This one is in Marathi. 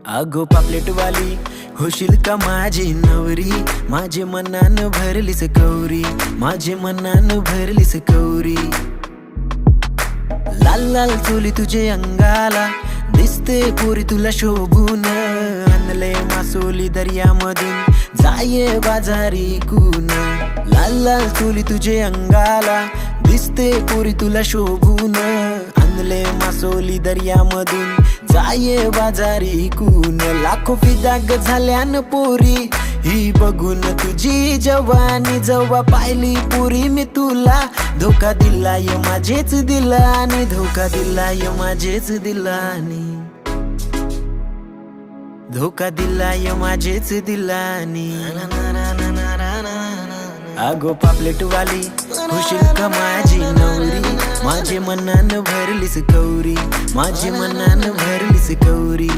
अगो पापलेट वाली होशील का माझी नवरी, माझे मनान भरलीस कौरी, माझे मनान भरलीस कौरी। लाल लाल चोली तुझे अंगाला दिसते पोरी तुला शोभून, आणले मासोली दर्यामधून जाये बाजारी कून। लाल लाल चोली तुझे अंगाला दिसते पोरी तुला शोभून, आणले मासोली दर्यामधून जाये बाजारी कून। लाखो फिदाग झाल्यान पोरी ही बघून तुझी जवानी, जेव्हा पाहिली पोरी मी तुला धोका दिलाय माझेच दिलानी, धोका दिलाय माझेच दिलानी, धोका दिलाय माझेच दिलानी। अगो पापलेट वाली होशील का माझी नवरी, माझे मनान भरलीस कौरी, माझे मनान भरलीस कौरी।